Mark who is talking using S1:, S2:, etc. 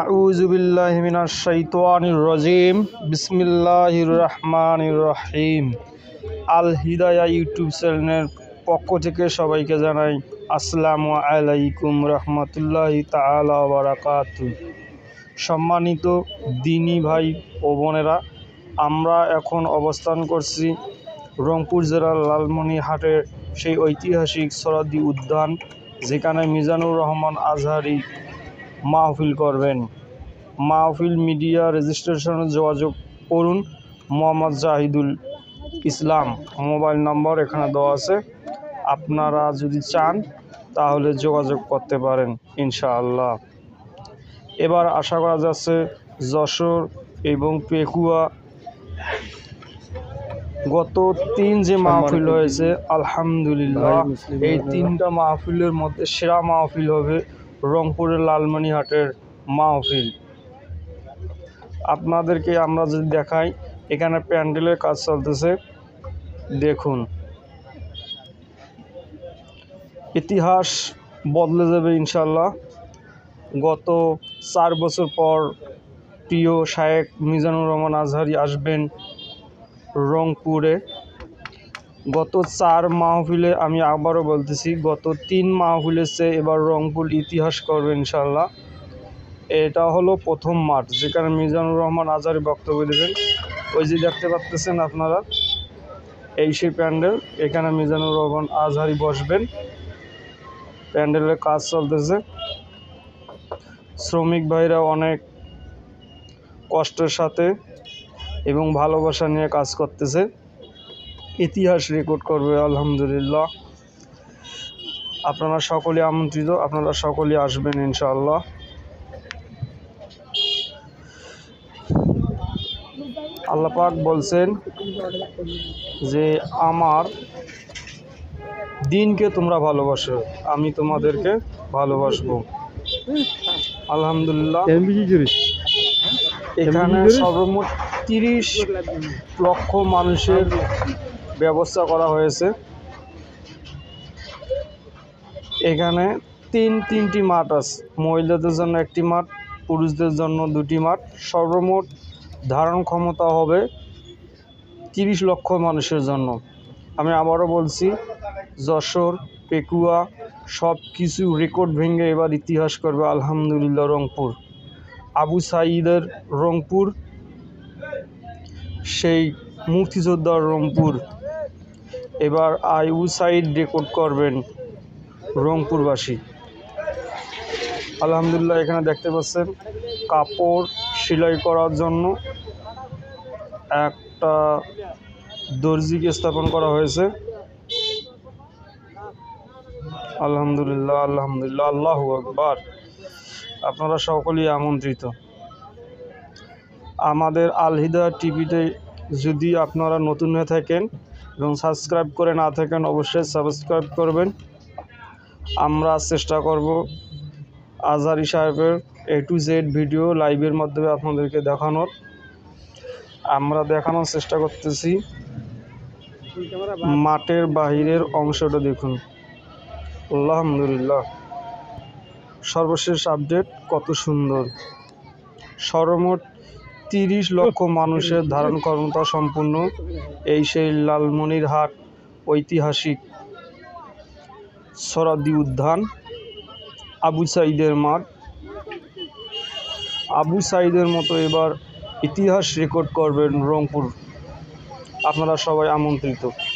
S1: আউযু বিল্লাহি মিনাশ শাইতানির রাজিম। বিসমিল্লাহির রহমানির রহিম। আল হিদায়া ইউটিউব চ্যানেলের পক্ষ থেকে সবাইকে জানাই আসসালামু আলাইকুম রহমতুল্লাহি তাআলা ওয়া বারাকাতুহু। সম্মানিত দিনী ভাই ও বোনেরা, আমরা এখন অবস্থান করছি রংপুর জেলার লালমনিরহাটের সেই ঐতিহাসিক সোহরাওয়ার্দী উদ্যান, যেখানে মিজানুর রহমান আজহারি মাহফিল করবেন। মাহফিল মিডিয়া রেজিস্ট্রেশনে যোগাযোগ করুন মোহাম্মদ জাহিদুল ইসলাম। মোবাইল নম্বর এখানে দেওয়া আছে, আপনারা যদি চান তাহলে যোগাযোগ করতে পারেন ইনশাআল্লাহ। এবার আশা করা যাচ্ছে যশোর এবং পেকুয়া গত 3 যে মাহফিল হয়েছে, আলহামদুলিল্লাহ এই 3টা মাহফিলের মধ্যে সেরা মাহফিল হবে রংপুরের লালমনিরহাটের মাহফিল। আপনাদেরকে আমরা যদি দেখাই, এখানে প্যান্ডেলের কাজ চলতেছে, দেখুন। ইতিহাস বদলে যাবে ইনশাল্লাহ। গত 4 বছর পর প্রিয় শায়েখ মিজানুর রহমান আজহারি আসবেন রংপুরে। গত 4 মাহফিলে, আমি আবারও বলতেছি, গত 3 মাহফিলের চেয়ে এবার রংপুর ইতিহাস করবে ইনশাল্লাহ। এটা হলো প্রথম মাঠ যেখানে মিজানুর রহমান আজহারি বক্তব্য দেবেন। ওই যে দেখতে পাচ্ছেন আপনারা, এই সেই প্যান্ডেল, এখানে মিজানুর রহমান আজহারি বসবেন। প্যান্ডেলের কাজ চলতেছে, শ্রমিক ভাইরা অনেক কষ্টের সাথে এবং ভালোবাসা নিয়ে কাজ করতেছে। ইতিহাস রেকর্ড করবে আলহামদুলিল্লাহ। আপনারা সকলে আমন্ত্রিত, আপনারা সকলে আসবেন ইনশাআল্লাহ। আল্লাহ পাক বলছেন যে আমার দিনকে তোমরা ভালোবাসো, আমি তোমাদেরকে ভালোবাসবো। আলহামদুলিল্লাহ। এখানে সর্বমোট 30 লক্ষ মানুষের ব্যবস্থা করা হয়েছে। এখানে তিনটি মাঠ আছে, মহিলাদের জন্য 1টি মাঠ, পুরুষদের জন্য 2টি মাঠ। সর্বমোট ধারণ ক্ষমতা হবে 30 লক্ষ মানুষের জন্য। আমি আবারও বলছি, যশোর, পেকুয়া সব কিছু রেকর্ড ভেঙে এবার ইতিহাস করবে আলহামদুলিল্লাহ রংপুর। আবু সাঈদের রংপুর, সেই মুক্তিযোদ্ধার রংপুর। এবার আবু সাঈদ রেকর্ড করবেন রংপুরবাসী। আলহামদুলিল্লাহ। এখানে দেখতে পাচ্ছেন কাপড় সেলাই করার জন্য একটা দর্জিকে স্থাপন করা হয়েছে। আলহামদুলিল্লাহ, আলহামদুলিল্লাহ, আল্লাহু আকবার। আপনারা সকলেই আমন্ত্রিত। আমাদের আল হিদায়া টিভিতে যদি আপনারা নতুন হয়ে থাকেন এবং সাবস্ক্রাইব করে না থাকেন, অবশ্যই সাবস্ক্রাইব করবেন। আমরা চেষ্টা করব আজহারি সাহেবের A to Z ভিডিও লাইভের মাধ্যমে আপনাদেরকে দেখানোর। আমরা দেখানোর চেষ্টা করতেছি। মাঠের বাহিরের অংশটা দেখুন, আলহামদুলিল্লাহ। সর্বশেষ আপডেট কত সুন্দর। সর্বমোট 30 লক্ষ মানুষের ধারণ ক্ষমতা সম্পূর্ণ এই সেই লালমনিরহাট ঐতিহাসিক সোহরাওয়ার্দী উদ্যান, আবু সাঈদের মাঠ। আবু সাঈদের মতো এবার ইতিহাস রেকর্ড করবেন রংপুর। আপনারা সবাই আমন্ত্রিত।